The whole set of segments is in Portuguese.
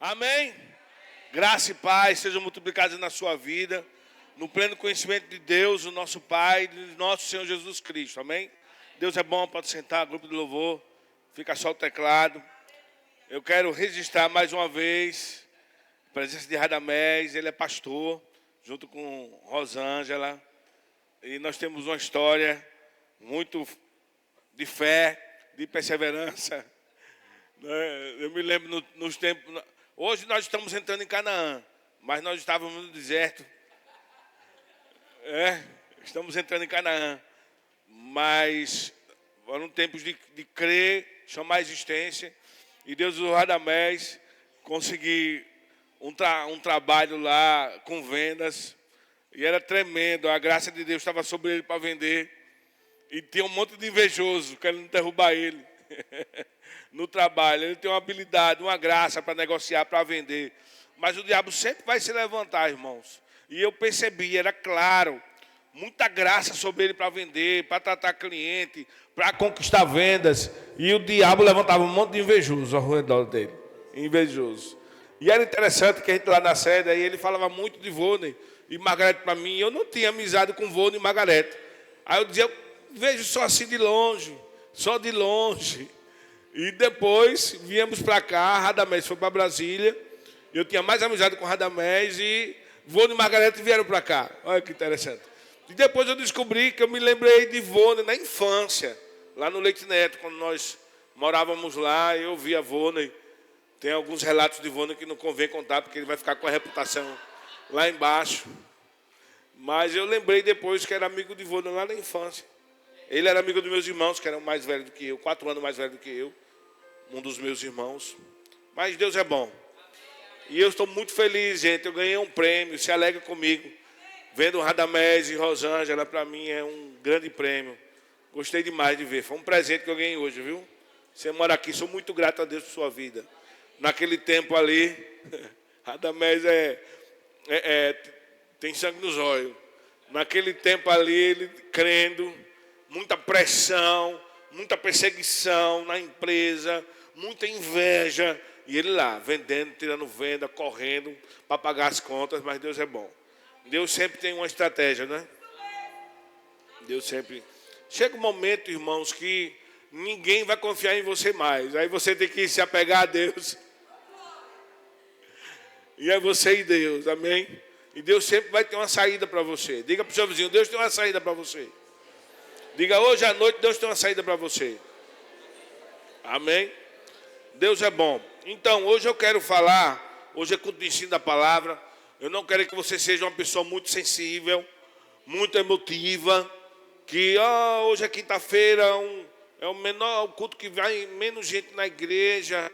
Amém? Graça e paz sejam multiplicadas na sua vida, no pleno conhecimento de Deus, o nosso Pai, de nosso Senhor Jesus Cristo. Amém? Deus é bom, pode sentar, grupo de louvor, fica só o teclado. Eu quero registrar mais uma vez a presença de Radamés, ele é pastor, junto com Rosângela. E nós temos uma história muito de fé, de perseverança. Eu me lembro nos tempos... Hoje nós estamos entrando em Canaã, mas nós estávamos no deserto. Estamos entrando em Canaã. Mas foram tempos de crer, chamar a existência. E Deus usou Radamés, conseguir um trabalho lá com vendas. E era tremendo, a graça de Deus estava sobre ele para vender. E tinha um monte de invejoso querendo derrubar ele no trabalho. Ele tem uma habilidade, uma graça para negociar, para vender. Mas o diabo sempre vai se levantar, irmãos. E eu percebi, era claro, muita graça sobre ele para vender, para tratar cliente, para conquistar vendas. E o diabo levantava um monte de invejoso ao redor dele. Invejoso. E era interessante que a gente lá na sede, aí ele falava muito de Vônei e Margarete para mim. Eu não tinha amizade com Vônei e Margarete. Aí eu dizia, eu vejo só assim de longe, só de longe. E depois viemos para cá, Radamés foi para Brasília. Eu tinha mais amizade com Radamés e Vônei e Margarete vieram para cá. Olha que interessante. E depois eu descobri que eu me lembrei de Vônei na infância, lá no Leite Neto, quando nós morávamos lá, eu via Vônei. Tem alguns relatos de Vônei que não convém contar, porque ele vai ficar com a reputação lá embaixo. Mas eu lembrei depois que era amigo de Vônei lá na infância. Ele era amigo dos meus irmãos, que eram mais velhos do que eu, 4 anos mais velho do que eu. Um dos meus irmãos. Mas Deus é bom. E eu estou muito feliz, gente. Eu ganhei um prêmio, se alegra comigo. Vendo Radamés e Rosângela, para mim é um grande prêmio. Gostei demais de ver. Foi um presente que eu ganhei hoje, viu? Você mora aqui, sou muito grato a Deus por sua vida. Naquele tempo ali, Radamés tem sangue nos olhos. Naquele tempo ali, ele crendo, muita pressão, muita perseguição na empresa, muita inveja. E ele lá, vendendo, tirando venda, correndo para pagar as contas, mas Deus é bom. Deus sempre tem uma estratégia, né? Deus sempre... Chega um momento, irmãos, que ninguém vai confiar em você mais. Aí você tem que se apegar a Deus. E é você e Deus, amém? E Deus sempre vai ter uma saída para você. Diga para o seu vizinho, Deus tem uma saída para você. Diga, hoje à noite Deus tem uma saída para você. Amém? Deus é bom. Então, hoje eu quero falar, hoje é culto de ensino da palavra. Eu não quero que você seja uma pessoa muito sensível, muito emotiva, que hoje é quinta-feira, é o menor culto que vai menos gente na igreja,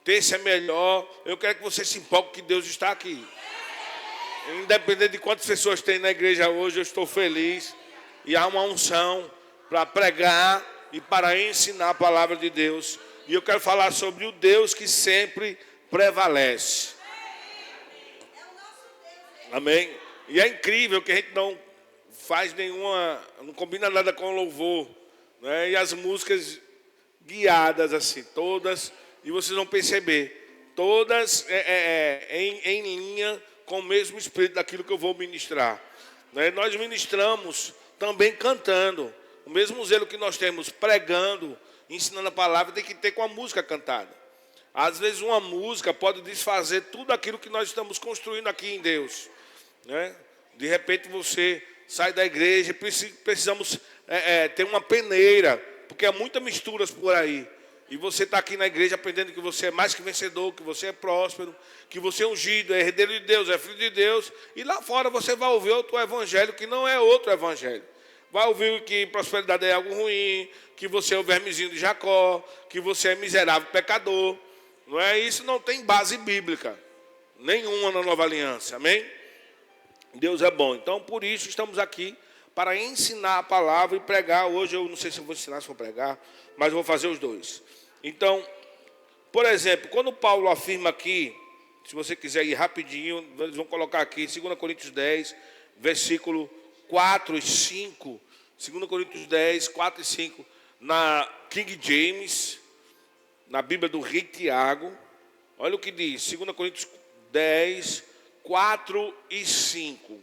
terça é melhor. Eu quero que você se empolgue que Deus está aqui. Independente de quantas pessoas tem na igreja hoje, eu estou feliz. E há uma unção para pregar e para ensinar a palavra de Deus. E eu quero falar sobre o Deus que sempre prevalece. Amém? E é incrível que a gente não faz não combina nada com louvor, né? E as músicas guiadas assim, todas, e vocês vão perceber, todas em linha com o mesmo espírito daquilo que eu vou ministrar, né? Nós ministramos também cantando, o mesmo zelo que nós temos pregando, ensinando a palavra, tem que ter com a música cantada. Às vezes uma música pode desfazer tudo aquilo que nós estamos construindo aqui em Deus, né? De repente você sai da igreja, precisamos ter uma peneira, porque há muitas misturas por aí. E você está aqui na igreja aprendendo que você é mais que vencedor, que você é próspero, que você é ungido, é herdeiro de Deus, é filho de Deus. E lá fora você vai ouvir outro evangelho que não é outro evangelho. Vai ouvir que prosperidade é algo ruim, que você é o vermezinho de Jacó, que você é miserável pecador. Não é isso, não tem base bíblica nenhuma na nova aliança, amém? Deus é bom. Então, por isso, estamos aqui para ensinar a palavra e pregar. Hoje, eu não sei se eu vou ensinar, se vou pregar, mas eu vou fazer os dois. Então, por exemplo, quando Paulo afirma aqui, se você quiser ir rapidinho, eles vão colocar aqui, 2 Coríntios 10, versículo 4 e 5. 2 Coríntios 10, 4 e 5, na King James, na Bíblia do Rei Tiago. Olha o que diz, 2 Coríntios 10, 4 e 5.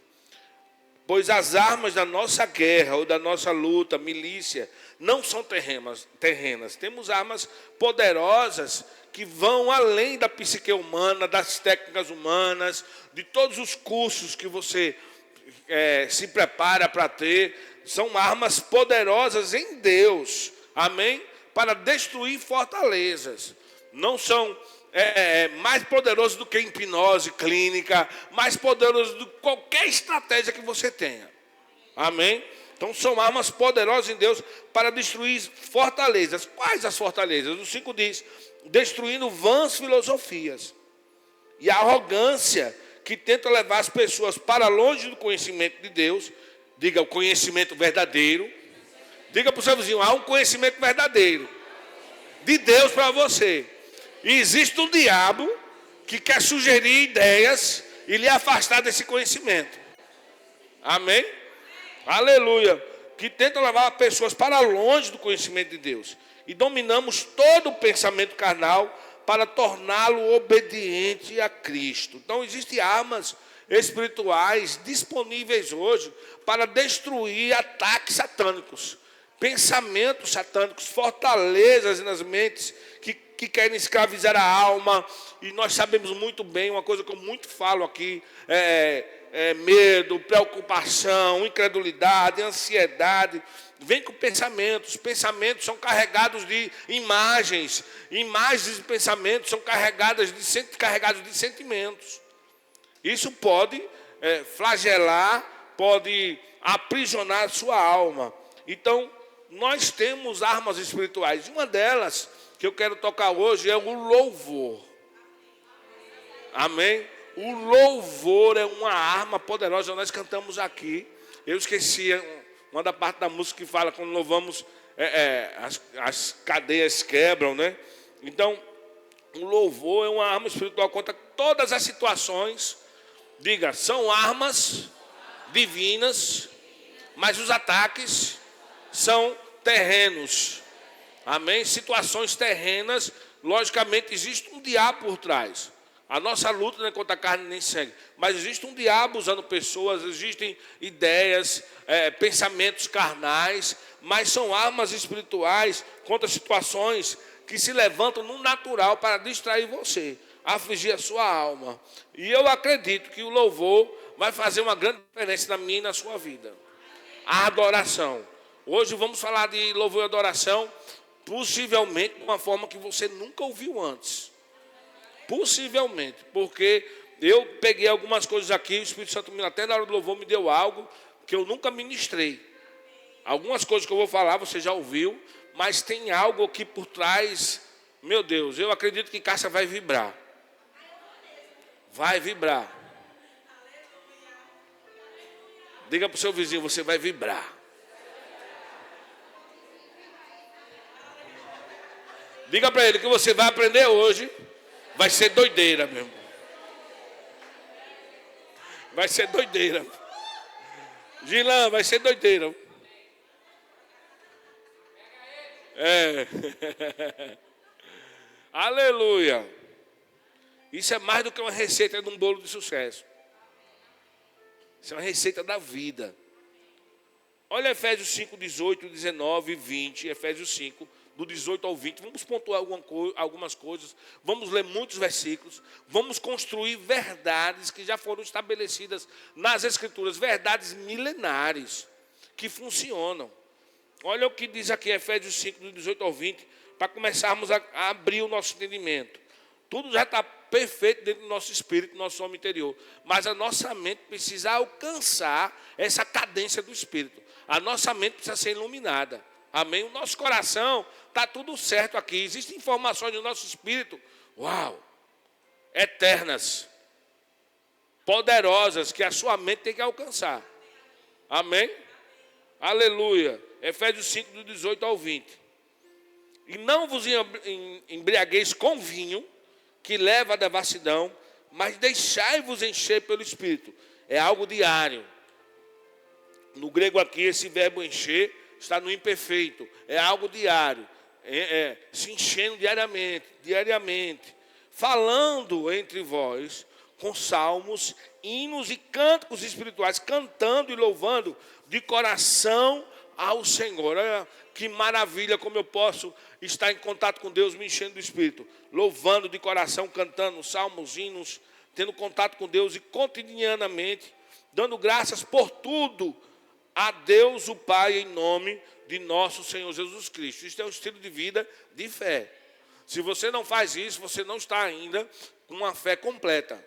Pois as armas da nossa guerra ou da nossa luta, milícia, não são terrenas. Temos armas poderosas que vão além da psique humana, das técnicas humanas, de todos os cursos que você se prepara para ter. São armas poderosas em Deus, amém? Para destruir fortalezas. Não são mais poderosos do que hipnose clínica, mais poderosos do que qualquer estratégia que você tenha, amém? Então são armas poderosas em Deus para destruir fortalezas. Quais as fortalezas? O 5 diz, destruindo vãs filosofias e a arrogância que tenta levar as pessoas para longe do conhecimento de Deus. Diga o conhecimento verdadeiro. Diga para o seu vizinho, há um conhecimento verdadeiro de Deus para você. E existe um diabo que quer sugerir ideias e lhe afastar desse conhecimento. Amém? Aleluia. Que tenta levar pessoas para longe do conhecimento de Deus. E dominamos todo o pensamento carnal para torná-lo obediente a Cristo. Então existem armas espirituais disponíveis hoje para destruir ataques satânicos, pensamentos satânicos, fortalezas nas mentes que querem escravizar a alma. E nós sabemos muito bem, uma coisa que eu muito falo aqui, medo, preocupação, incredulidade, ansiedade, vem com pensamentos. Os pensamentos são carregados de imagens, imagens de pensamentos são carregados de sentimentos. Isso pode flagelar, pode aprisionar a sua alma. Então, nós temos armas espirituais. Uma delas que eu quero tocar hoje é o louvor. Amém? O louvor é uma arma poderosa. Nós cantamos aqui. Eu esqueci uma da parte da música que fala quando louvamos, as cadeias quebram, né? Então, o louvor é uma arma espiritual contra todas as situações. Diga, são armas divinas, mas os ataques são terrenos. Amém? Situações terrenas, logicamente existe um diabo por trás. A nossa luta não é contra a carne nem sangue, mas existe um diabo usando pessoas, existem ideias, pensamentos carnais, mas são armas espirituais contra situações que se levantam no natural para distrair você, afligir a sua alma. E eu acredito que o louvor vai fazer uma grande diferença na minha e na sua vida. A adoração. Hoje vamos falar de louvor e adoração, possivelmente de uma forma que você nunca ouviu antes. Possivelmente, porque eu peguei algumas coisas aqui, o Espírito Santo, até na hora do louvor, me deu algo que eu nunca ministrei. Algumas coisas que eu vou falar, você já ouviu, mas tem algo aqui por trás. Meu Deus, eu acredito que Cássia vai vibrar. Vai vibrar. Diga para o seu vizinho, você vai vibrar. Diga para ele que você vai aprender hoje. Vai ser doideira mesmo. Vai ser doideira. Gilan, vai ser doideira. Aleluia. Isso é mais do que uma receita de um bolo de sucesso. Isso é uma receita da vida. Olha Efésios 5, 18, 19 e 20. Efésios 5, do 18 ao 20. Vamos pontuar algumas coisas. Vamos ler muitos versículos. Vamos construir verdades que já foram estabelecidas nas Escrituras. Verdades milenares que funcionam. Olha o que diz aqui Efésios 5, do 18 ao 20. Para começarmos a abrir o nosso entendimento. Tudo já está perfeito dentro do nosso espírito, do nosso homem interior. Mas a nossa mente precisa alcançar essa cadência do espírito. A nossa mente precisa ser iluminada. Amém? O nosso coração está tudo certo aqui. Existem informações no nosso espírito, uau, eternas, poderosas, que a sua mente tem que alcançar. Amém? Aleluia. Efésios 5, do 18 ao 20. E não vos embriagueis com vinho, que leva à devassidão, mas deixai-vos encher pelo Espírito. É algo diário. No grego aqui, esse verbo encher está no imperfeito. É algo diário. Se enchendo diariamente. falando entre vós com salmos, hinos e cânticos espirituais, cantando e louvando de coração ao Senhor. Olha que maravilha como eu posso estar em contato com Deus, me enchendo do Espírito, louvando de coração, cantando salmos, hinos, tendo contato com Deus e cotidianamente dando graças por tudo a Deus o Pai em nome de nosso Senhor Jesus Cristo. Isso é um estilo de vida de fé. Se você não faz isso, você não está ainda com uma fé completa.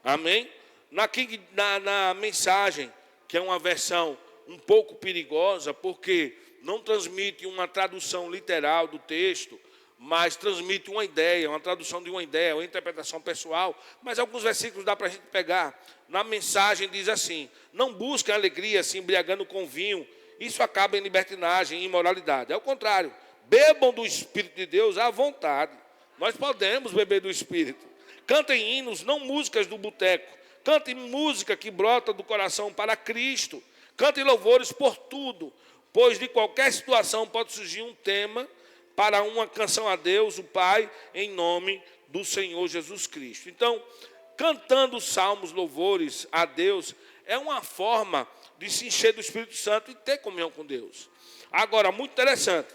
Amém? Na mensagem, que é uma versão um pouco perigosa, porque não transmite uma tradução literal do texto, mas transmite uma ideia, uma tradução de uma ideia, uma interpretação pessoal. Mas alguns versículos dá para a gente pegar. Na mensagem diz assim: não busquem alegria se embriagando com vinho, isso acaba em libertinagem e imoralidade. É o contrário, bebam do Espírito de Deus à vontade. Nós podemos beber do Espírito. Cantem hinos, não músicas do boteco. Cantem música que brota do coração para Cristo. Cantem louvores por tudo, pois de qualquer situação pode surgir um tema para uma canção a Deus, o Pai, em nome do Senhor Jesus Cristo. Então, cantando salmos, louvores a Deus, é uma forma de se encher do Espírito Santo e ter comunhão com Deus. Agora, muito interessante,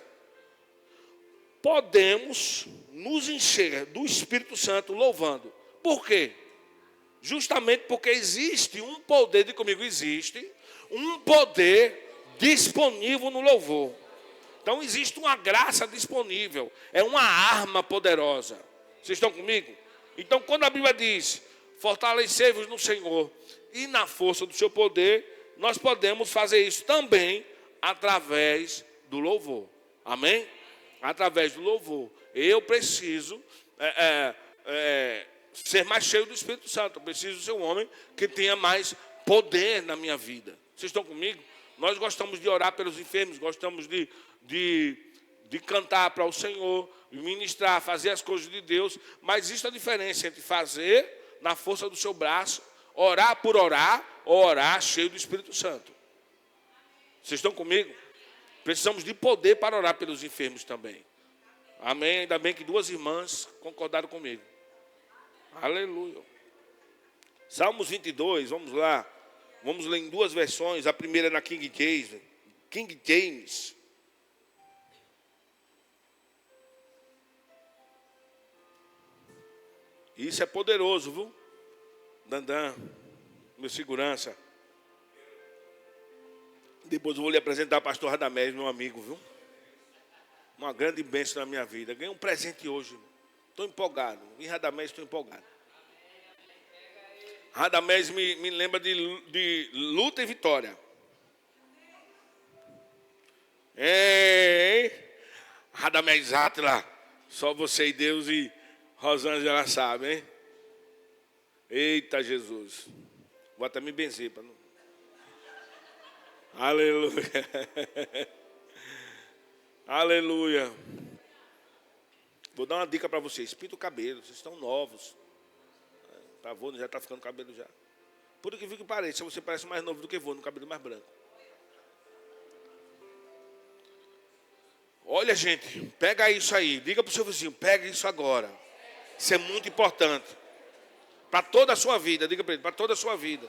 podemos nos encher do Espírito Santo louvando. Por quê? Justamente porque existe um poder, diga comigo, existe um poder disponível no louvor. Então existe uma graça disponível, é uma arma poderosa. Vocês estão comigo? Então quando a Bíblia diz, fortalecei-vos no Senhor e na força do seu poder, nós podemos fazer isso também através do louvor. Amém? Através do louvor. Eu preciso ser mais cheio do Espírito Santo. Eu preciso ser um homem que tenha mais poder na minha vida. Vocês estão comigo? Nós gostamos de orar pelos enfermos, gostamos de cantar para o Senhor, ministrar, fazer as coisas de Deus, mas existe a diferença entre fazer na força do seu braço, orar por orar, ou orar cheio do Espírito Santo. Vocês estão comigo? Precisamos de poder para orar pelos enfermos também. Amém? Ainda bem que duas irmãs concordaram comigo. Aleluia. Salmos 22, vamos lá. Vamos ler em duas versões. A primeira é na King James. Isso é poderoso, viu? Dandan, meu segurança. Depois eu vou lhe apresentar o pastor Radamés, meu amigo, viu? Uma grande bênção na minha vida. Ganhei um presente hoje. Estou empolgado. Em Radamés estou empolgado. Radamés me lembra de luta e vitória. Ei, Radamés Átila, só você e Deus e Rosângela sabem, hein? Eita Jesus. Vou até me benzer para não. Aleluia. Aleluia. Vou dar uma dica para vocês. Pinta o cabelo, vocês estão novos. Tá, vô, já está ficando cabelo já. Por que pareça, você parece mais novo do que vô, no cabelo mais branco. Olha, gente, pega isso aí. Diga para o seu vizinho, pega isso agora. Isso é muito importante. Para toda a sua vida, diga para ele, para toda a sua vida.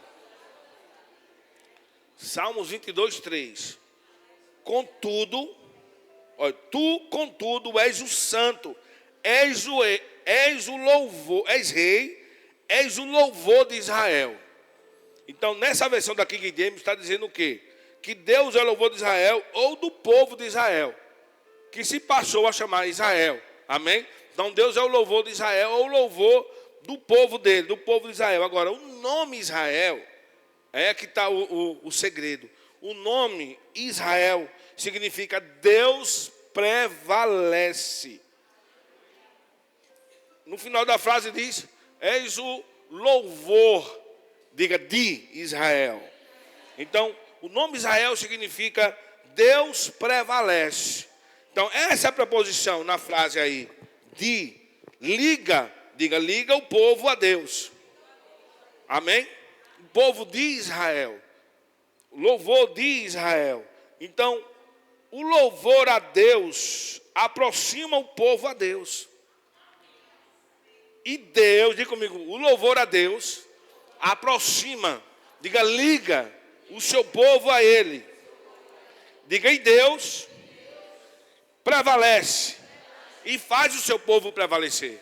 Salmos 22, 3. Contudo, olha, tu, contudo, és o santo, és o louvor, és rei, és o louvor de Israel. Então, nessa versão da King James, está dizendo o quê? Que Deus é o louvor de Israel ou do povo de Israel, que se passou a chamar Israel. Amém? Então, Deus é o louvor de Israel ou o louvor do povo dele, do povo de Israel. Agora, o nome Israel, é que está o segredo. O nome Israel significa Deus prevalece. No final da frase diz, és o louvor, diga, de Israel. Então, o nome Israel significa Deus prevalece. Então, essa é a preposição na frase aí, de, liga, diga, liga o povo a Deus. Amém? O povo de Israel. O louvor de Israel. Então, o louvor a Deus aproxima o povo a Deus. E Deus, diga comigo, o louvor a Deus aproxima, diga, liga o seu povo a Ele. Diga, e Deus prevalece e faz o seu povo prevalecer.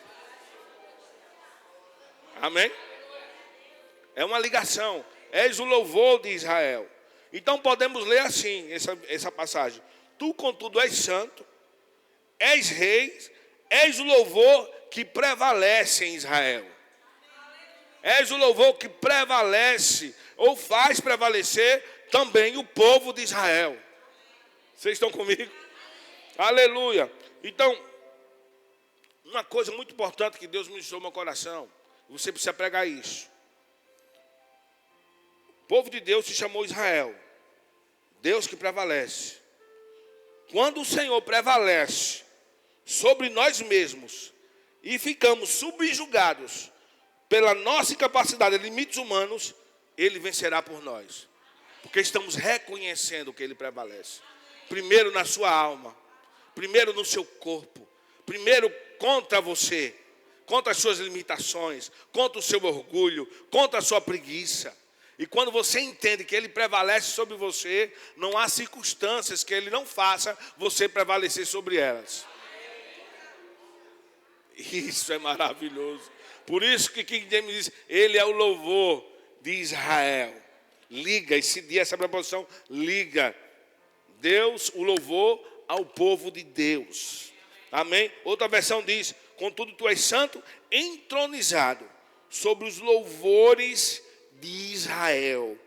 Amém? É uma ligação. És o louvor de Israel. Então podemos ler assim essa passagem. Tu, contudo, és santo, és rei, és o louvor que prevalece em Israel. És o louvor que prevalece ou faz prevalecer também o povo de Israel. Vocês estão comigo? Aleluia. Então, uma coisa muito importante que Deus ministrou no meu coração, você precisa pregar isso. O povo de Deus se chamou Israel. Deus que prevalece. Quando o Senhor prevalece sobre nós mesmos e ficamos subjugados pela nossa incapacidade, limites humanos, Ele vencerá por nós. Porque estamos reconhecendo que Ele prevalece. Primeiro na sua alma, primeiro no seu corpo, primeiro contra você, contra as suas limitações, contra o seu orgulho, contra a sua preguiça. E quando você entende que Ele prevalece sobre você, não há circunstâncias que Ele não faça você prevalecer sobre elas. Isso é maravilhoso. Por isso que King James diz, Ele é o louvor de Israel. Liga, esse dia, essa preposição, liga Deus, o louvor ao povo de Deus. Amém? Outra versão diz, contudo tu és santo, entronizado sobre os louvores de Israel.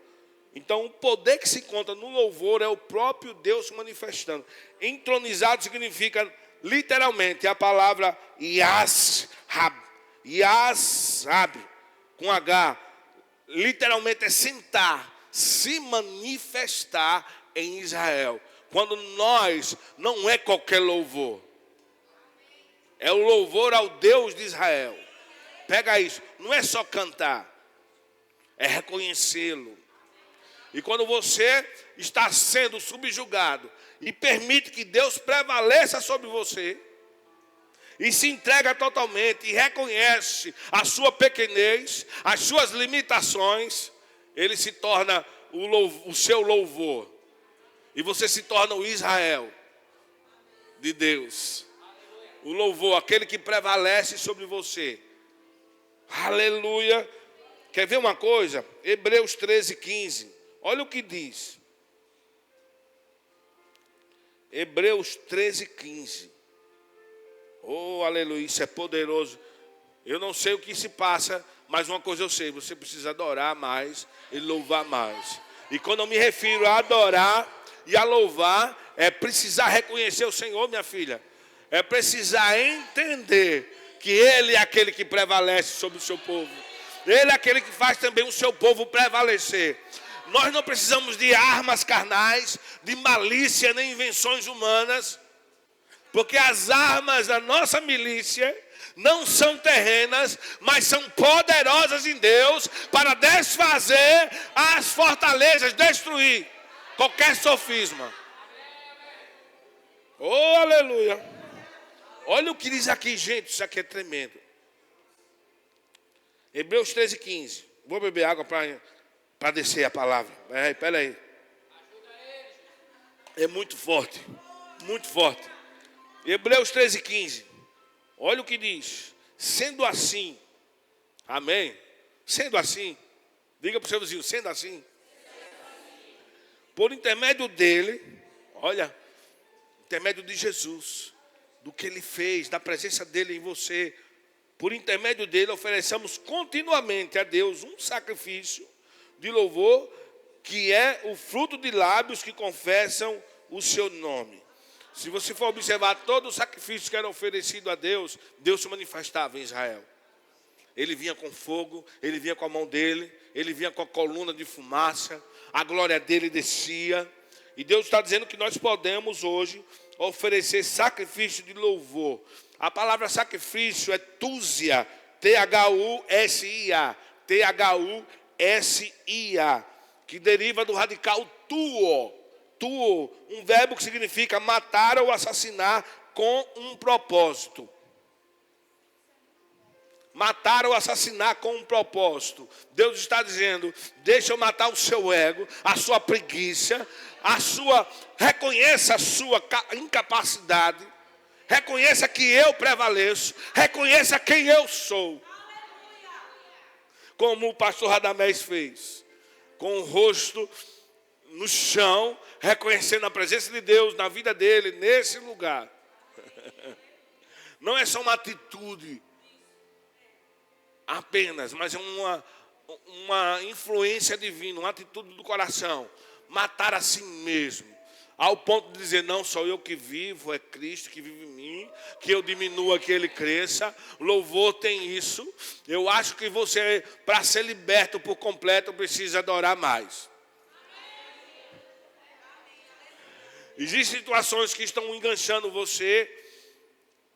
Então o poder que se encontra no louvor é o próprio Deus se manifestando. Entronizado significa literalmente a palavra Yashab. Yashab com H. Literalmente é sentar, se manifestar em Israel. Quando nós, não é qualquer louvor. É o louvor ao Deus de Israel. Pega isso, não é só cantar. É reconhecê-lo. E quando você está sendo subjugado e permite que Deus prevaleça sobre você, e se entrega totalmente e reconhece a sua pequenez, as suas limitações, Ele se torna o seu louvor. E você se torna o Israel de Deus. O louvor, aquele que prevalece sobre você. Aleluia. Quer ver uma coisa? Hebreus 13:15. Olha o que diz. Hebreus 13:15. Oh, aleluia, isso é poderoso. Eu não sei o que se passa, mas uma coisa eu sei. Você precisa adorar mais e louvar mais. E quando eu me refiro a adorar e a louvar, é precisar reconhecer o Senhor, minha filha. É precisar entender que Ele é aquele que prevalece sobre o seu povo. Ele é aquele que faz também o seu povo prevalecer. Nós não precisamos de armas carnais, de malícia, nem invenções humanas. Porque as armas da nossa milícia não são terrenas, mas são poderosas em Deus para desfazer as fortalezas, destruir qualquer sofisma. Oh, aleluia. Olha o que diz aqui, gente, isso aqui é tremendo. Hebreus 13:15. Vou beber água para descer a palavra. Espera aí. É muito forte. Muito forte. Hebreus 13:15. Olha o que diz. Sendo assim. Amém. Sendo assim. Diga para o seu vizinho, sendo assim. Por intermédio dele. Olha. Intermédio de Jesus. Do que ele fez. Da presença dele em você. Por intermédio dele, ofereçamos continuamente a Deus um sacrifício de louvor, que é o fruto de lábios que confessam o seu nome. Se você for observar todo o sacrifício que era oferecido a Deus, Deus se manifestava em Israel. Ele vinha com fogo, ele vinha com a mão dele, ele vinha com a coluna de fumaça, a glória dele descia. E Deus está dizendo que nós podemos hoje oferecer sacrifício de louvor. A palavra sacrifício é túzia, T-H-U-S-I-A, T-H-U-S-I-A, que deriva do radical tuo, um verbo que significa matar ou assassinar com um propósito. matar ou assassinar com um propósito. Deus está dizendo: deixa eu matar o seu ego, a sua preguiça, reconheça a sua incapacidade, reconheça que eu prevaleço, reconheça quem eu sou. Como o pastor Radamés fez, com o rosto no chão, reconhecendo a presença de Deus na vida dele, nesse lugar. Não é só uma atitude apenas, mas é uma influência divina, uma atitude do coração. Matar a si mesmo, ao ponto de dizer: não sou eu que vivo, é Cristo que vive em mim, que eu diminua, que Ele cresça. Louvor tem isso. Eu acho que você, para ser liberto por completo, precisa adorar mais. Existem situações que estão enganchando você.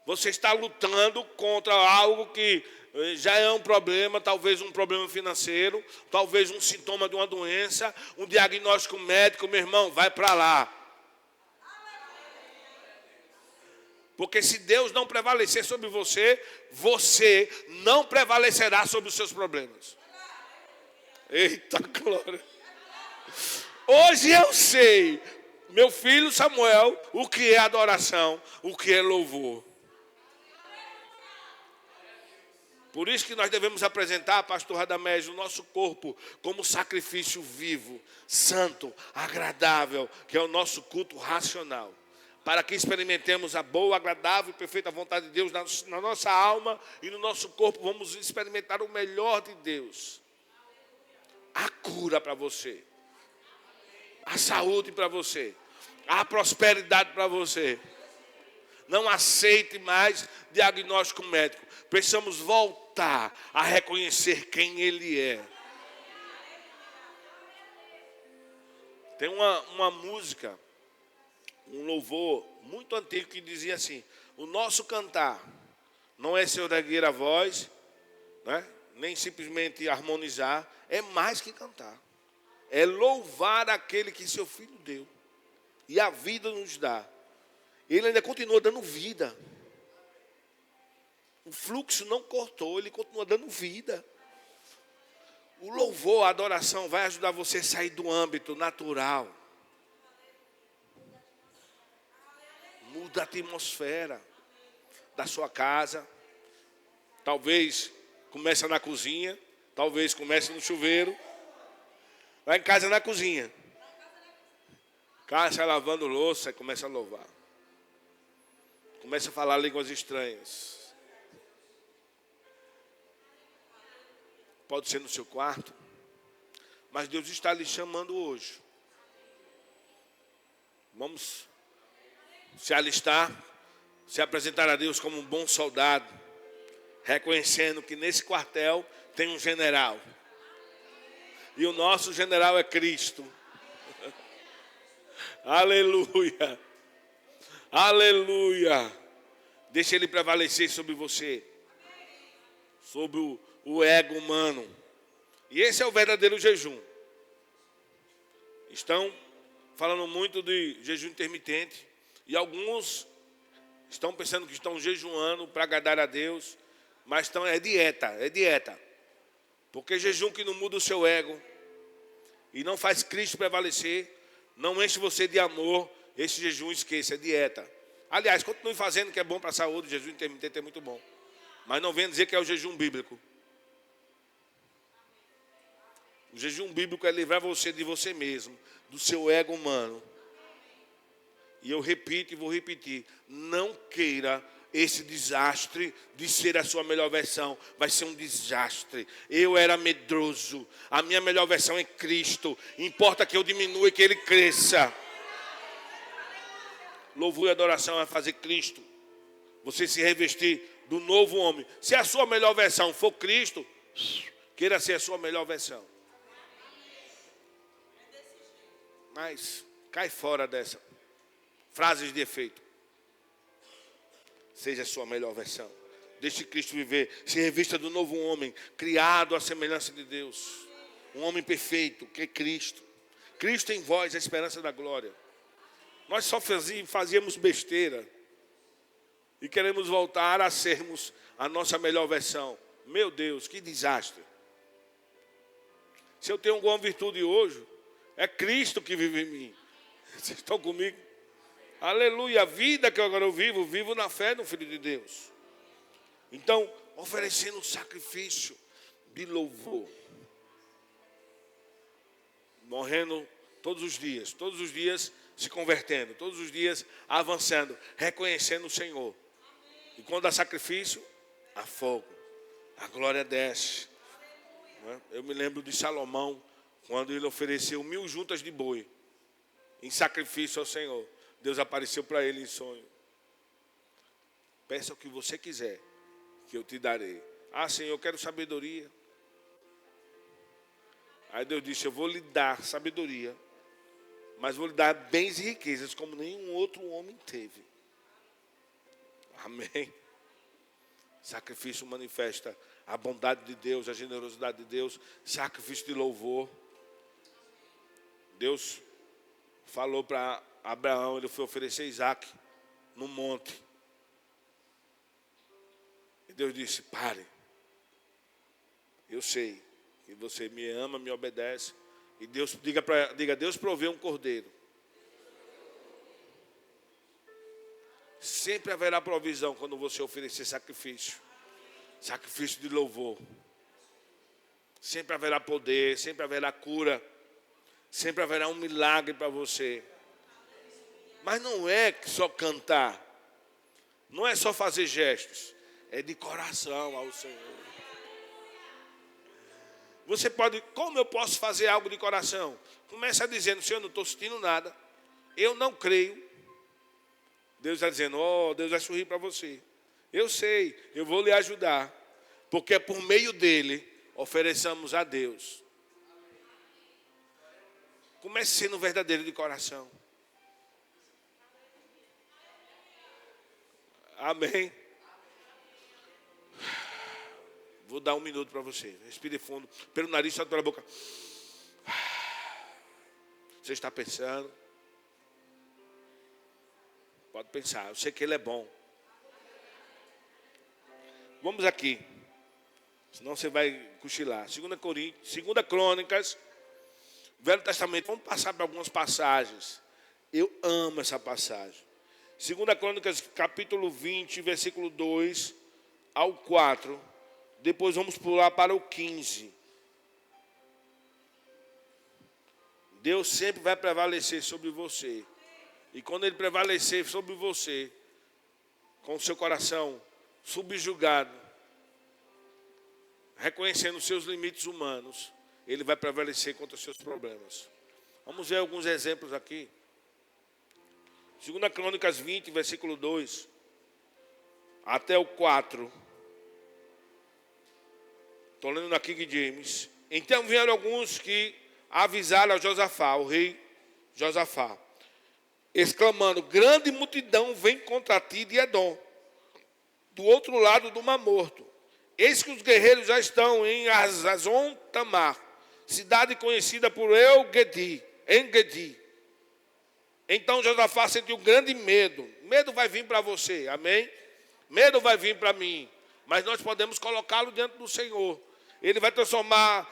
Você está lutando contra algo que já é um problema, talvez um problema financeiro, talvez um sintoma de uma doença, um diagnóstico médico. Meu irmão, vai para lá. Porque se Deus não prevalecer sobre você, você não prevalecerá sobre os seus problemas. Eita glória! Hoje eu sei, meu filho Samuel, o que é adoração, o que é louvor. Por isso que nós devemos apresentar, pastor Radamés, o nosso corpo como sacrifício vivo, santo, agradável, que é o nosso culto racional. Para que experimentemos a boa, agradável e perfeita vontade de Deus na nossa alma e no nosso corpo. Vamos experimentar o melhor de Deus. A cura para você. A saúde para você. A prosperidade para você. Não aceite mais diagnóstico médico. Precisamos voltar a reconhecer quem Ele é. Tem uma música, um louvor muito antigo que dizia assim: o nosso cantar não é se erguer a voz, né? Nem simplesmente harmonizar, é mais que cantar. É louvar aquele que seu Filho deu e a vida nos dá. Ele ainda continua dando vida. O fluxo não cortou, ele continua dando vida. O louvor, a adoração vai ajudar você a sair do âmbito natural. Muda a atmosfera da sua casa. Talvez comece na cozinha, talvez comece no chuveiro. Lá em casa na cozinha. Casa lavando louça e começa a louvar. Começa a falar línguas estranhas. Pode ser no seu quarto. Mas Deus está lhe chamando hoje. Vamos se alistar, se apresentar a Deus como um bom soldado, reconhecendo que nesse quartel tem um general. E o nosso general é Cristo. Aleluia. Aleluia. Deixa Ele prevalecer sobre você. Sobre o ego humano. E esse é o verdadeiro jejum. Estão falando muito de jejum intermitente. E alguns estão pensando que estão jejuando para agradar a Deus. Mas é dieta. Porque jejum que não muda o seu ego e não faz Cristo prevalecer, não enche você de amor, esse jejum esqueça, é dieta. Aliás, continue fazendo, que é bom para a saúde, o jejum intermitente é muito bom. Mas não venha dizer que é o jejum bíblico. O jejum bíblico é livrar você de você mesmo, do seu ego humano. E eu repito e vou repetir, não queira esse desastre de ser a sua melhor versão. Vai ser um desastre. Eu era medroso. A minha melhor versão é Cristo. Importa que eu diminua e que Ele cresça. Louvor e adoração é fazer Cristo. Você se revestir do novo homem. Se a sua melhor versão for Cristo, queira ser a sua melhor versão. Mas cai fora dessa. Frases de efeito. Seja a sua melhor versão. Deixe Cristo viver. Se revista do novo homem, criado à semelhança de Deus. Um homem perfeito, que é Cristo. Cristo em vós, a esperança da glória. Nós só fazíamos besteira. E queremos voltar a sermos a nossa melhor versão. Meu Deus, que desastre. Se eu tenho alguma virtude hoje, é Cristo que vive em mim. Vocês estão comigo? Aleluia. A vida que agora eu vivo na fé no Filho de Deus. Então, oferecendo um sacrifício de louvor. Morrendo todos os dias se convertendo, todos os dias avançando, reconhecendo o Senhor. E quando há sacrifício, há fogo, a glória desce. Eu me lembro de Salomão, quando ele ofereceu 1000 juntas de boi em sacrifício ao Senhor. Deus apareceu para ele em sonho. Peça o que você quiser, que eu te darei. Ah, Senhor, eu quero sabedoria. Aí Deus disse, eu vou lhe dar sabedoria, mas vou lhe dar bens e riquezas como nenhum outro homem teve. Amém. Sacrifício manifesta a bondade de Deus, a generosidade de Deus. Sacrifício de louvor. Deus falou para Abraão, ele foi oferecer Isaac no monte. E Deus disse, pare. Eu sei que você me ama, me obedece. E Deus, diga, Deus proveu um cordeiro. Sempre haverá provisão quando você oferecer sacrifício. Sacrifício de louvor. Sempre haverá poder, sempre haverá cura. Sempre haverá um milagre para você. Mas não é só cantar. Não é só fazer gestos. É de coração ao Senhor. Você pode, como eu posso fazer algo de coração? Começa dizendo, Senhor, eu não estou sentindo nada. Eu não creio. Deus está dizendo, Deus vai sorrir para você. Eu sei, eu vou lhe ajudar. Porque é por meio dele, ofereçamos a Deus. Comece sendo verdadeiro de coração. Amém. Vou dar 1 minuto para você. Respire fundo. Pelo nariz, solta pela boca. Você está pensando? Pode pensar. Eu sei que ele é bom. Vamos aqui. Senão você vai cochilar. 2 Crônicas. Velho Testamento. Vamos passar por algumas passagens. Eu amo essa passagem. 2 Crônicas, capítulo 20, versículo 2 ao 4. Depois vamos pular para o 15. Deus sempre vai prevalecer sobre você. E quando Ele prevalecer sobre você, com o seu coração subjugado, reconhecendo os seus limites humanos, Ele vai prevalecer contra os seus problemas. Vamos ver alguns exemplos aqui. 2 Crônicas 20, versículo 2 até o 4. Estou lendo na King James. Então vieram alguns que avisaram a Josafá, o rei Josafá, exclamando, grande multidão vem contra ti de Edom, do outro lado do Mar Morto. Eis que os guerreiros já estão em Hazazon Tamar, cidade conhecida por En-Gedi. Então Josafá sentiu grande medo. Medo vai vir para você, amém? Medo vai vir para mim. Mas nós podemos colocá-lo diante do Senhor. Ele vai transformar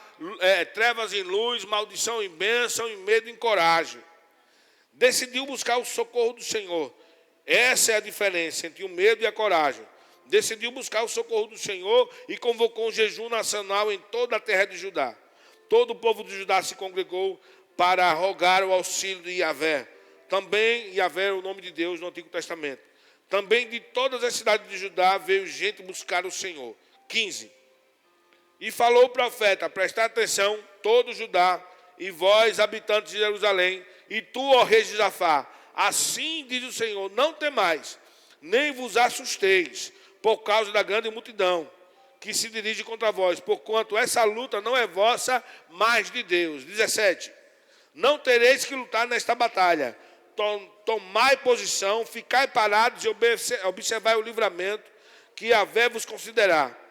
trevas em luz, maldição em bênção, e medo em coragem. Decidiu buscar o socorro do Senhor. Essa é a diferença entre o medo e a coragem. Decidiu buscar o socorro do Senhor e convocou um jejum nacional em toda a terra de Judá. Todo o povo de Judá se congregou para rogar o auxílio de Yahvé. Também Yahvé é o nome de Deus no Antigo Testamento. Também de todas as cidades de Judá veio gente buscar o Senhor. 15. E falou o profeta, prestai atenção, todo Judá, e vós, habitantes de Jerusalém, e tu, ó rei Josafá, assim diz o Senhor, não temais, nem vos assusteis, por causa da grande multidão que se dirige contra vós, porquanto essa luta não é vossa, mas de Deus. 17. Não tereis que lutar nesta batalha. Tomai posição, ficai parados e observai o livramento que Yahvé vos considerar.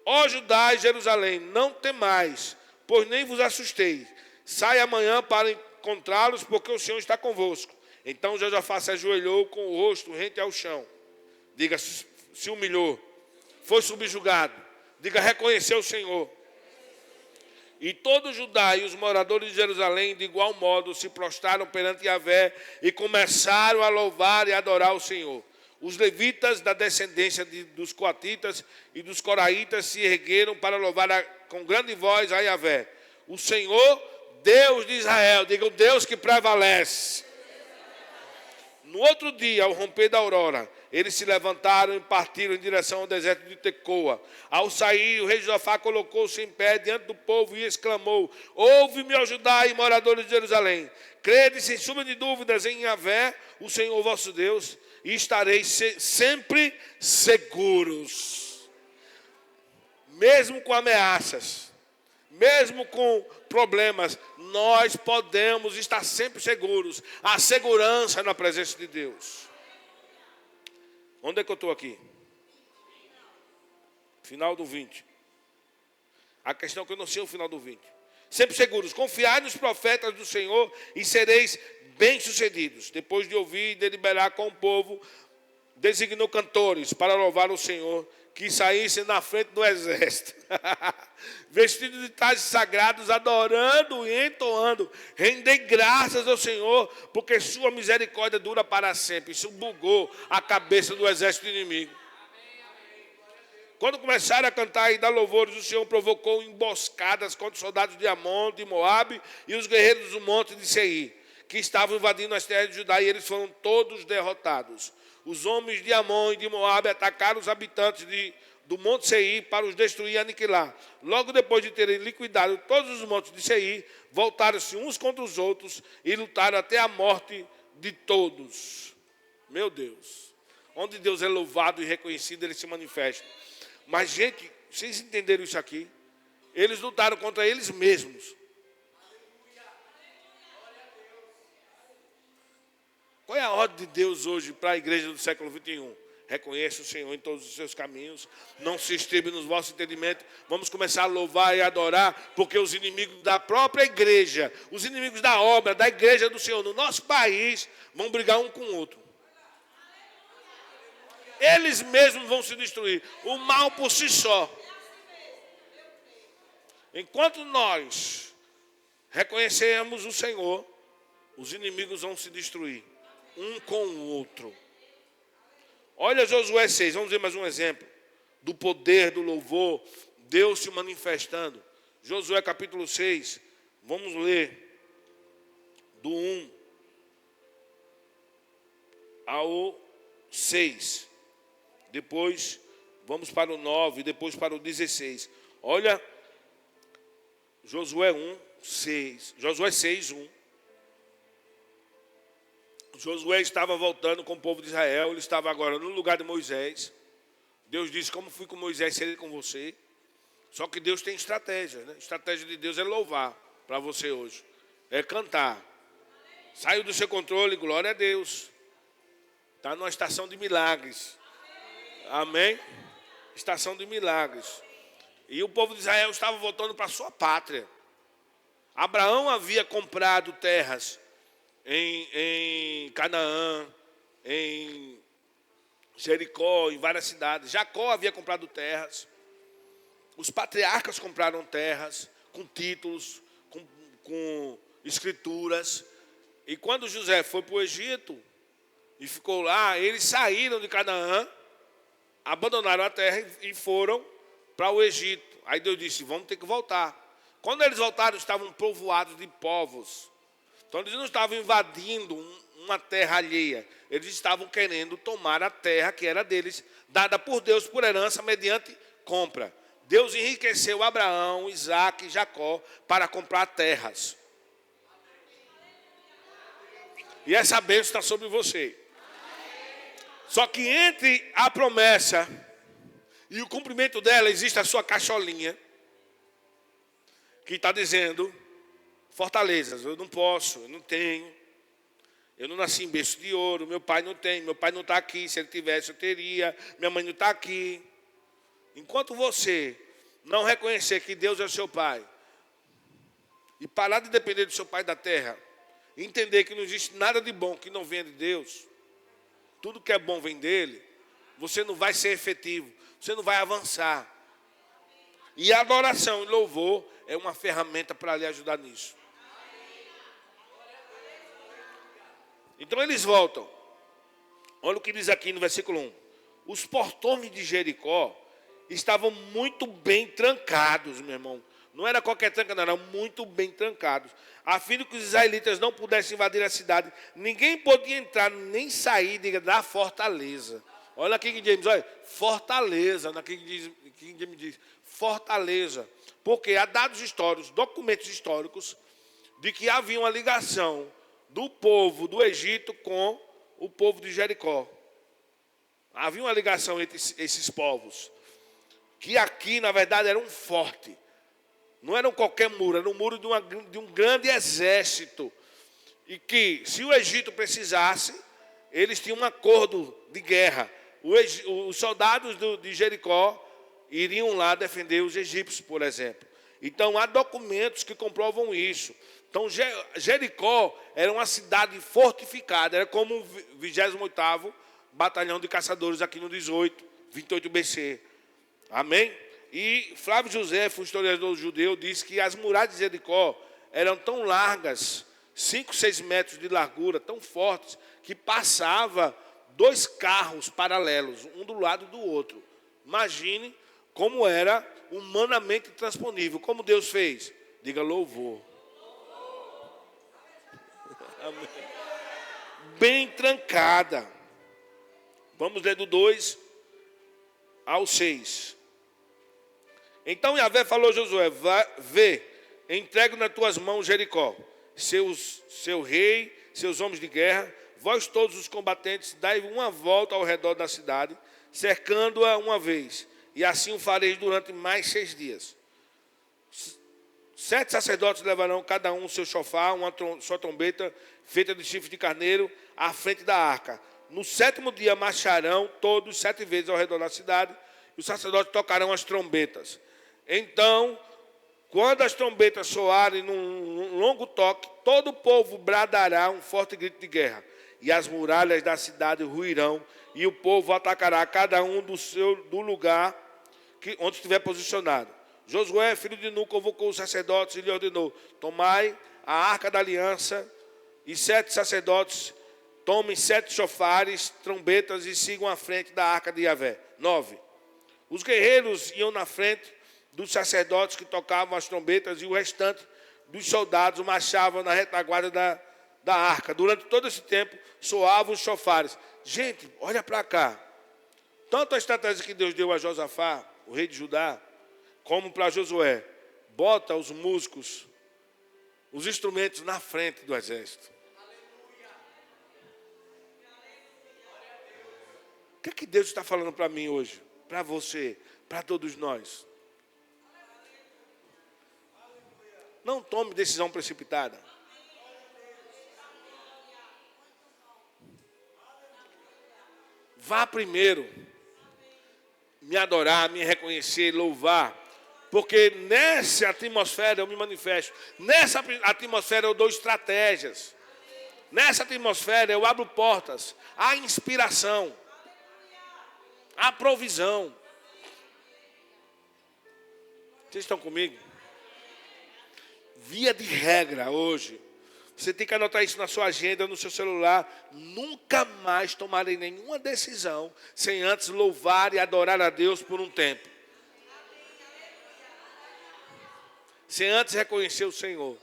Ó Judá e Jerusalém, não temais, pois nem vos assustei. Sai amanhã para encontrá-los, porque o Senhor está convosco. Então Josafá se ajoelhou com o rosto rente ao chão. Diga, se humilhou, foi subjugado. Diga, reconhecer o Senhor. E todo Judá e os moradores de Jerusalém, de igual modo, se prostraram perante Yahvé e começaram a louvar e adorar o Senhor. Os levitas da descendência dos coatitas e dos coraitas se ergueram para louvar com grande voz a Yahvé. O Senhor, Deus de Israel, diga, o Deus que prevalece. No outro dia, ao romper da aurora, eles se levantaram e partiram em direção ao deserto de Tecoa. Ao sair, o rei Josafá colocou-se em pé diante do povo e exclamou: ouve-me, ó Judá e moradores de Jerusalém. Crede sem sombra de dúvidas em Yahvé, o Senhor vosso Deus, e estareis sempre seguros. Mesmo com ameaças, mesmo com problemas, nós podemos estar sempre seguros. A segurança na presença de Deus. Onde é que eu estou aqui? Final do 20. A questão é que eu não sei o final do 20. Sempre seguros, confiai nos profetas do Senhor e sereis bem-sucedidos. Depois de ouvir e deliberar com o povo, designou cantores para louvar o Senhor, que saíssem na frente do exército, vestidos de trajes sagrados, adorando e entoando, rendei graças ao Senhor, porque sua misericórdia dura para sempre. Isso bugou a cabeça do exército inimigo. Quando começaram a cantar e dar louvores, o Senhor provocou emboscadas contra os soldados de Amon, de Moabe e os guerreiros do monte de Seir, que estavam invadindo as terras de Judá, e eles foram todos derrotados. Os homens de Amon e de Moabe atacaram os habitantes do monte Seir para os destruir e aniquilar. Logo depois de terem liquidado todos os montes de Seir, voltaram-se uns contra os outros e lutaram até a morte de todos. Meu Deus, onde Deus é louvado e reconhecido, Ele se manifesta. Mas, gente, vocês entenderam isso aqui? Eles lutaram contra eles mesmos. Qual é a ordem de Deus hoje para a igreja do século 21? Reconheça o Senhor em todos os seus caminhos. Não se estribe nos vossos entendimentos. Vamos começar a louvar e adorar, porque os inimigos da própria igreja, os inimigos da obra, da igreja do Senhor, no nosso país, vão brigar um com o outro. Eles mesmos vão se destruir. O mal por si só. Enquanto nós reconhecemos o Senhor, os inimigos vão se destruir um com o outro. Olha Josué 6, vamos ver mais um exemplo do poder, do louvor, Deus se manifestando. Josué capítulo 6, vamos ler do 1 ao 6. Depois vamos para o 9, depois para o 16. Olha Josué 1, 6. Josué 6, 1. Josué estava voltando com o povo de Israel, ele estava agora no lugar de Moisés. Deus disse, como fui com Moisés, serei com você. Só que Deus tem estratégia, né? A estratégia de Deus é louvar para você hoje. É cantar. Saiu do seu controle, glória a Deus. Está numa estação de milagres. Amém? Estação de milagres. E o povo de Israel estava voltando para a sua pátria. Abraão havia comprado terras em Canaã, em Jericó, em várias cidades. Jacó havia comprado terras. Os patriarcas compraram terras com títulos, com escrituras. E quando José foi para o Egito e ficou lá, eles saíram de Canaã, abandonaram a terra e foram para o Egito. Aí Deus disse, vamos ter que voltar. Quando eles voltaram, estavam povoados de povos. Então eles não estavam invadindo uma terra alheia. Eles estavam querendo tomar a terra que era deles, dada por Deus por herança mediante compra. Deus enriqueceu Abraão, Isaac e Jacó para comprar terras. E essa bênção está sobre você. Só que entre a promessa e o cumprimento dela existe a sua cacholinha, que está dizendo, fortalezas, eu não posso, eu não tenho, eu não nasci em berço de ouro, meu pai não tem, meu pai não está aqui, se ele tivesse eu teria, minha mãe não está aqui. Enquanto você não reconhecer que Deus é seu pai, e parar de depender do seu pai da terra, e entender que não existe nada de bom que não venha de Deus, tudo que é bom vem dele, você não vai ser efetivo, você não vai avançar. E a adoração e louvor é uma ferramenta para lhe ajudar nisso. Então eles voltam. Olha o que diz aqui no versículo 1. Os portões de Jericó estavam muito bem trancados, meu irmão. Não era qualquer tranca, não, eram muito bem trancados. A fim de que os israelitas não pudessem invadir a cidade. Ninguém podia entrar nem sair da fortaleza. Olha aqui que James, olha, fortaleza. Aqui que James diz, fortaleza. Porque há dados históricos, documentos históricos, de que havia uma ligação do povo do Egito com o povo de Jericó. Havia uma ligação entre esses povos. Que aqui, na verdade, era um forte. Não era qualquer muro, era um muro de um grande exército. E que, se o Egito precisasse, eles tinham um acordo de guerra. Os soldados de Jericó iriam lá defender os egípcios, por exemplo. Então, há documentos que comprovam isso. Então, Jericó era uma cidade fortificada, era como o 28º Batalhão de Caçadores aqui no 28 BC. Amém? E Flávio José, um historiador judeu, disse que as muralhas de Jericó eram tão largas, 5, 6 metros de largura, tão fortes, que passava 2 carros paralelos, um do lado do outro. Imagine como era humanamente transponível. Como Deus fez? Diga louvor. Amém. Bem trancada. Vamos ler do 2 ao 6. Então Yahvé falou a Josué: vê, entrego nas tuas mãos Jericó, seu rei, seus homens de guerra, vós todos os combatentes, dai uma volta ao redor da cidade, cercando-a uma vez, e assim o fareis durante mais 6 dias. 7 sacerdotes levarão cada um o seu chofar, sua trombeta feita de chifre de carneiro, à frente da arca. No 7º dia marcharão todos 7 vezes ao redor da cidade, e os sacerdotes tocarão as trombetas. Então, quando as trombetas soarem num longo toque, todo o povo bradará um forte grito de guerra, e as muralhas da cidade ruirão, e o povo atacará cada um do lugar onde estiver posicionado. Josué, filho de Nun, convocou os sacerdotes e lhe ordenou: tomai a arca da aliança, e 7 sacerdotes tomem 7 chofares, trombetas, e sigam à frente da arca de Yahvé. 9. Os guerreiros iam na frente dos sacerdotes que tocavam as trombetas, e o restante dos soldados marchavam na retaguarda da arca. Durante todo esse tempo, soavam os chofares. Gente, olha para cá. Tanto a estratégia que Deus deu a Josafá, o rei de Judá, como para Josué, bota os músicos, os instrumentos na frente do exército. O que é que Deus está falando para mim hoje? Para você, para todos nós. Não tome decisão precipitada. Vá primeiro me adorar, me reconhecer, louvar. Porque nessa atmosfera eu me manifesto. Nessa atmosfera eu dou estratégias. Nessa atmosfera eu abro portas. Há inspiração. Há provisão. Vocês estão comigo? Via de regra hoje, você tem que anotar isso na sua agenda, no seu celular. Nunca mais tomarei nenhuma decisão sem antes louvar e adorar a Deus por um tempo. Sem antes reconhecer o Senhor.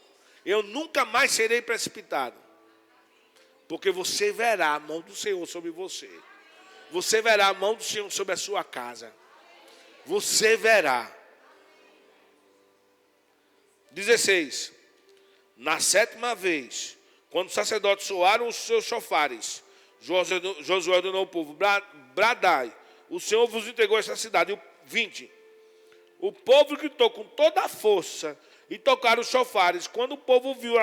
Eu nunca mais serei precipitado. Porque você verá a mão do Senhor sobre você. Você verá a mão do Senhor sobre a sua casa. Você verá. 16. Na 7ª vez, quando os sacerdotes soaram os seus chofares, Josué ordenou ao povo: bradai, o Senhor vos entregou esta cidade. 20. O povo gritou com toda a força e tocaram os chofares. Quando o povo viu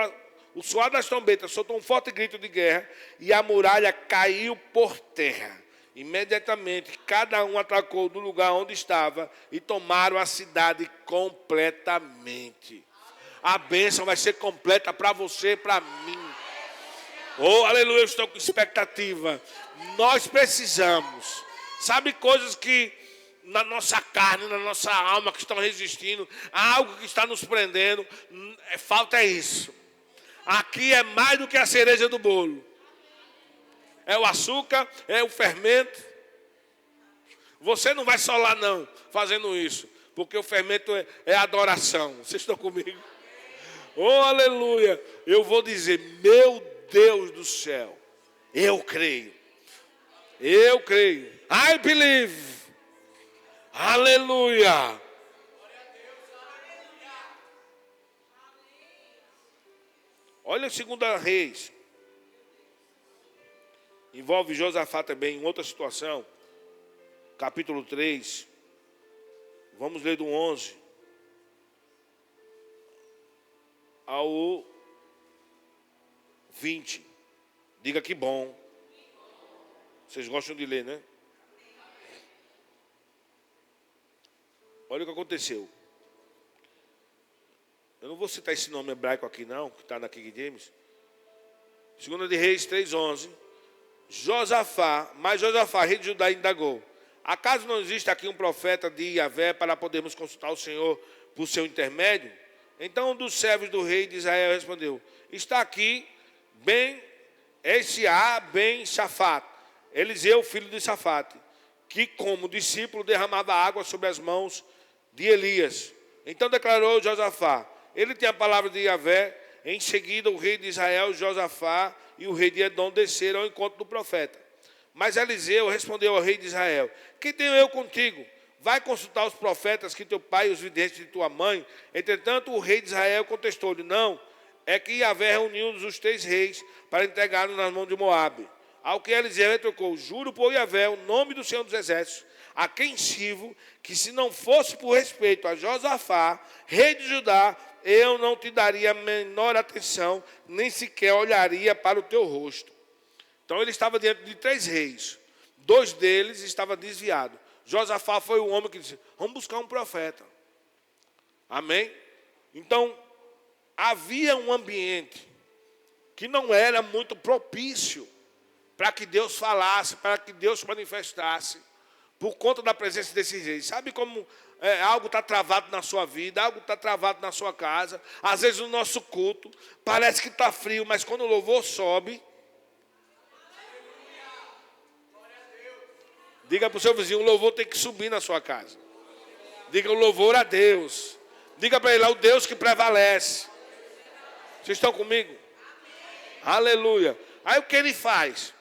o soar das trombetas, soltou um forte grito de guerra, e a muralha caiu por terra. Imediatamente, cada um atacou do lugar onde estava e tomaram a cidade completamente. A bênção vai ser completa para você e para mim. Oh, aleluia, eu estou com expectativa. Nós precisamos. Sabe, coisas que na nossa carne, na nossa alma que estão resistindo, há algo que está nos prendendo. Falta isso. Aqui é mais do que a cereja do bolo. É o açúcar, é o fermento. Você não vai solar não, fazendo isso. Porque o fermento é adoração. Vocês estão comigo? Oh, aleluia. Eu vou dizer, meu Deus do céu. Eu creio. Eu creio. I believe. Aleluia. Olha a 2 Reis. Envolve Josafá também em outra situação. Capítulo 3. Vamos ler do 11 ao 20. Diga que bom. Vocês gostam de ler, né? Olha o que aconteceu. Eu não vou citar esse nome hebraico aqui não, que está na King James. 2 de Reis 3:11. Mas Josafá, rei de Judá, indagou: acaso não existe aqui um profeta de Yahvé para podermos consultar o Senhor por seu intermédio? Então um dos servos do rei de Israel respondeu: está aqui Ben Safate, Eliseu, filho de Safate, que como discípulo derramava água sobre as mãos de Elias. Então declarou Josafá: ele tem a palavra de Yahvé. Em seguida o rei de Israel, Josafá, e o rei de Edom desceram ao encontro do profeta. Mas Eliseu respondeu ao rei de Israel: que tenho eu contigo? Vai consultar os profetas que teu pai e os videntes de tua mãe. Entretanto o rei de Israel contestou-lhe: não, é que Yahvé reuniu os 3 reis para entregá-los nas mãos de Moabe. Ao que Eliseu retrucou: juro por Yahvé, o nome do Senhor dos Exércitos, a quem sirvo, que se não fosse por respeito a Josafá, rei de Judá, eu não te daria a menor atenção, nem sequer olharia para o teu rosto. Então ele estava diante de 3 reis. 2 deles estavam desviados. Josafá foi o homem que disse: vamos buscar um profeta. Amém? Então, havia um ambiente que não era muito propício para que Deus falasse, para que Deus se manifestasse, por conta da presença desses reis. Sabe como algo está travado na sua vida, algo está travado na sua casa. Às vezes o nosso culto parece que está frio, mas quando o louvor sobe, diga para o seu vizinho: o louvor tem que subir na sua casa. Diga o louvor a Deus. Diga para ele: é o Deus que prevalece. Vocês estão comigo? Aleluia. Aí o que ele faz?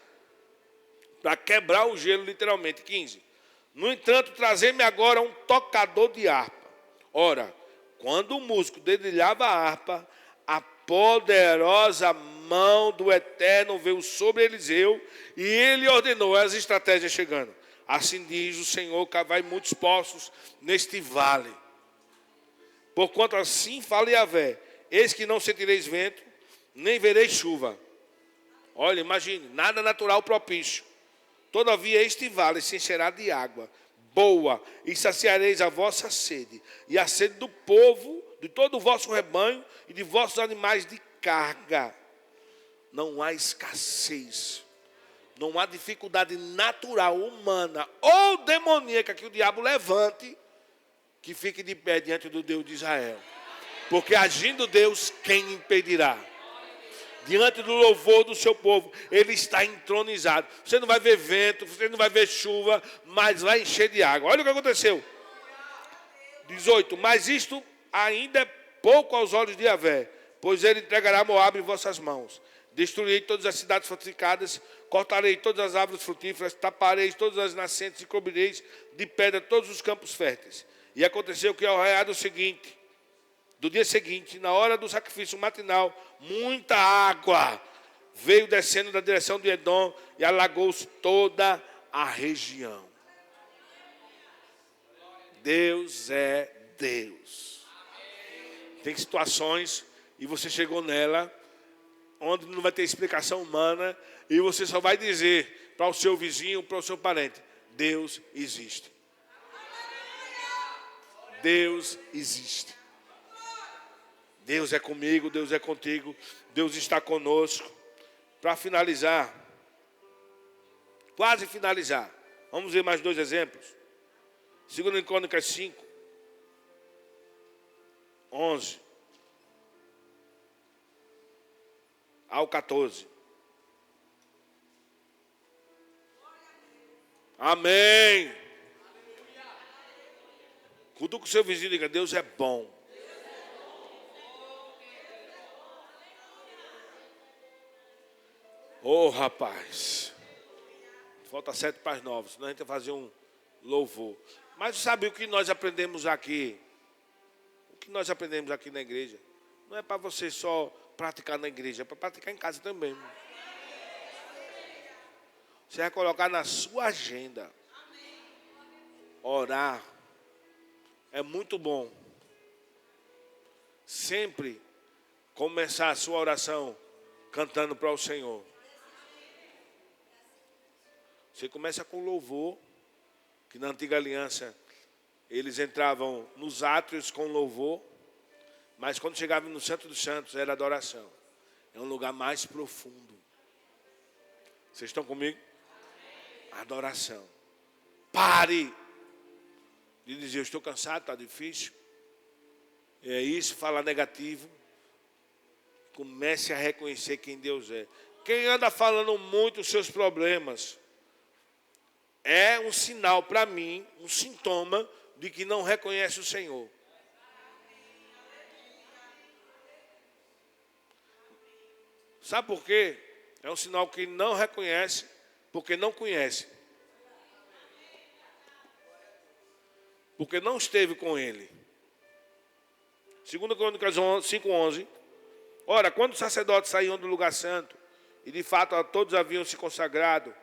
Para quebrar o gelo, literalmente. 15. No entanto, trazei-me agora um tocador de harpa. Ora, quando o músico dedilhava a harpa, a poderosa mão do Eterno veio sobre Eliseu, e ele ordenou as estratégias chegando. Assim diz o Senhor: cavai muitos poços neste vale. Porquanto assim fala Yahvé: eis que não sentireis vento, nem vereis chuva. Olha, imagine, nada natural propício. Todavia este vale se encherá de água boa, e saciareis a vossa sede, e a sede do povo, de todo o vosso rebanho, e de vossos animais de carga. Não há escassez, não há dificuldade natural, humana ou demoníaca que o diabo levante, que fique de pé diante do Deus de Israel. Porque agindo Deus, quem impedirá? Diante do louvor do seu povo, ele está entronizado. Você não vai ver vento, você não vai ver chuva, mas vai encher de água. Olha o que aconteceu. 18. Mas isto ainda é pouco aos olhos de Yahvé, pois ele entregará Moabe em vossas mãos. Destruirei todas as cidades fortificadas, cortarei todas as árvores frutíferas, taparei todas as nascentes e cobrireis de pedra todos os campos férteis. E aconteceu que ao raiar do dia seguinte, na hora do sacrifício matinal, muita água veio descendo da direção de Edom e alagou-se toda a região. Deus é Deus. Tem situações, e você chegou nela, onde não vai ter explicação humana, e você só vai dizer para o seu vizinho, para o seu parente: Deus existe. Deus existe. Deus é comigo, Deus é contigo, Deus está conosco. Para finalizar, quase finalizar, vamos ver mais 2 exemplos. 2 Crônicas 5, 11 ao 14. Amém. Cutuca o seu vizinho e diga: Deus é bom. Ô, rapaz. Falta 7 para as 9, senão a gente vai fazer um louvor. Mas sabe o que nós aprendemos aqui? O que nós aprendemos aqui na igreja? Não é para você só praticar na igreja, é para praticar em casa também. Você vai colocar na sua agenda. Orar é muito bom. Sempre começar a sua oração cantando para o Senhor. Você começa com louvor, que na antiga aliança eles entravam nos átrios com louvor, mas quando chegavam no Santo dos Santos era adoração. É um lugar mais profundo. Vocês estão comigo? Adoração. Pare de dizer: eu estou cansado, está difícil. É isso, falar negativo. Comece a reconhecer quem Deus é. Quem anda falando muito os seus problemas é um sinal para mim, um sintoma de que não reconhece o Senhor. Sabe por quê? É um sinal que não reconhece, porque não conhece. Porque não esteve com ele. 2 Crônicas 5:11. Ora, quando os sacerdotes saíam do lugar santo, e de fato todos haviam se consagrado,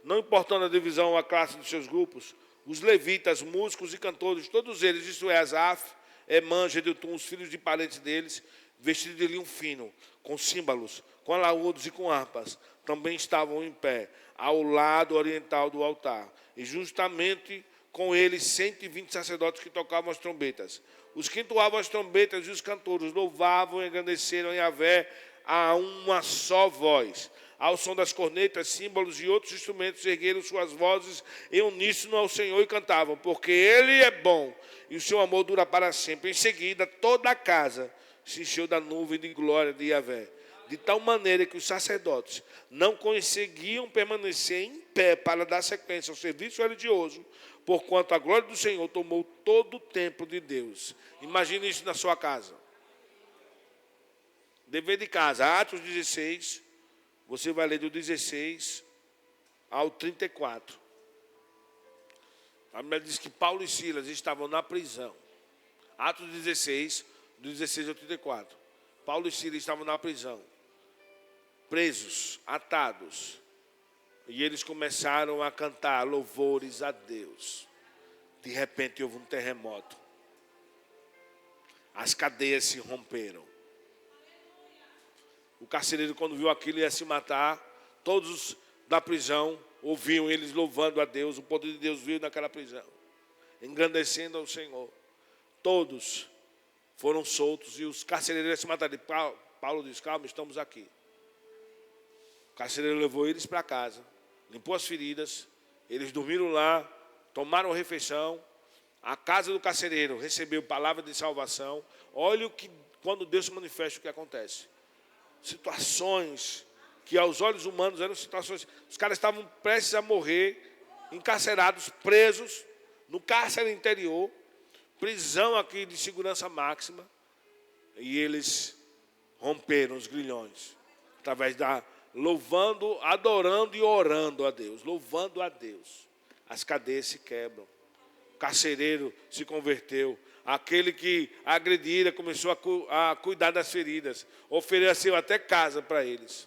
não importando a divisão ou a classe dos seus grupos, os levitas, músicos e cantores, todos eles, isto é, Asaf, Emã, Jedutum, os filhos de parentes deles, vestidos de linho fino, com símbolos, com alaúdos e com harpas, também estavam em pé, ao lado oriental do altar. E justamente com eles 120 sacerdotes que tocavam as trombetas. Os que entoavam as trombetas e os cantores louvavam e engrandeceram Yahvé a uma só voz. Ao som das cornetas, símbolos e outros instrumentos ergueram suas vozes em uníssono ao Senhor e cantavam, porque Ele é bom e o seu amor dura para sempre. Em seguida, toda a casa se encheu da nuvem de glória de Yahvé, de tal maneira que os sacerdotes não conseguiam permanecer em pé para dar sequência ao serviço religioso, porquanto a glória do Senhor tomou todo o templo de Deus. Imagine isso na sua casa. Dever de casa, Atos 16, você vai ler do 16 ao 34. A Bíblia diz que Paulo e Silas estavam na prisão. Atos 16, do 16 ao 34. Paulo e Silas estavam na prisão, presos, atados. E eles começaram a cantar louvores a Deus. De repente houve um terremoto. As cadeias se romperam. O carcereiro, quando viu aquilo, ia se matar. Todos da prisão ouviam eles louvando a Deus. O poder de Deus veio naquela prisão, engrandecendo ao Senhor. Todos foram soltos e os carcereiros iam se matar. Paulo disse: calma, estamos aqui. O carcereiro levou eles para casa, limpou as feridas, eles dormiram lá, tomaram refeição. A casa do carcereiro recebeu palavra de salvação. Olha o que, quando Deus se manifesta, o que acontece. Situações que aos olhos humanos eram situações. Os caras estavam prestes a morrer, encarcerados, presos, no cárcere interior, prisão aqui de segurança máxima. E eles romperam os grilhões, através da louvando, adorando e orando a Deus, louvando a Deus. As cadeias se quebram. O carcereiro se converteu. Aquele que agredira começou a cuidar das feridas. Ofereceu até casa para eles.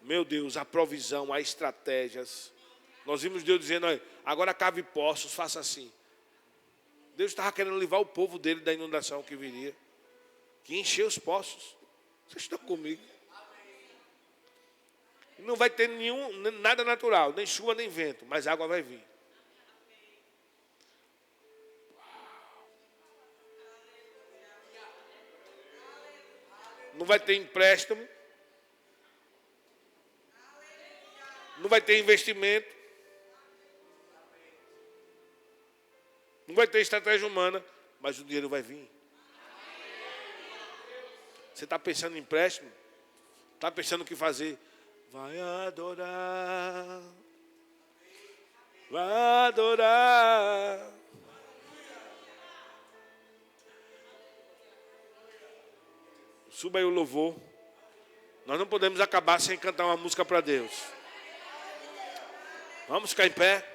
Meu Deus, a provisão, as estratégias. Nós vimos Deus dizendo: agora cave poços, faça assim. Deus estava querendo livrar o povo dele da inundação que viria. Que encher os poços. Vocês estão comigo? Não vai ter nada natural, nem chuva, nem vento, mas água vai vir. Não vai ter empréstimo. Não vai ter investimento. Não vai ter estratégia humana, mas o dinheiro vai vir. Você está pensando em empréstimo? Está pensando o que fazer? Vai adorar. Vai adorar. Suba aí o louvor. Nós não podemos acabar sem cantar uma música para Deus. Vamos ficar em pé.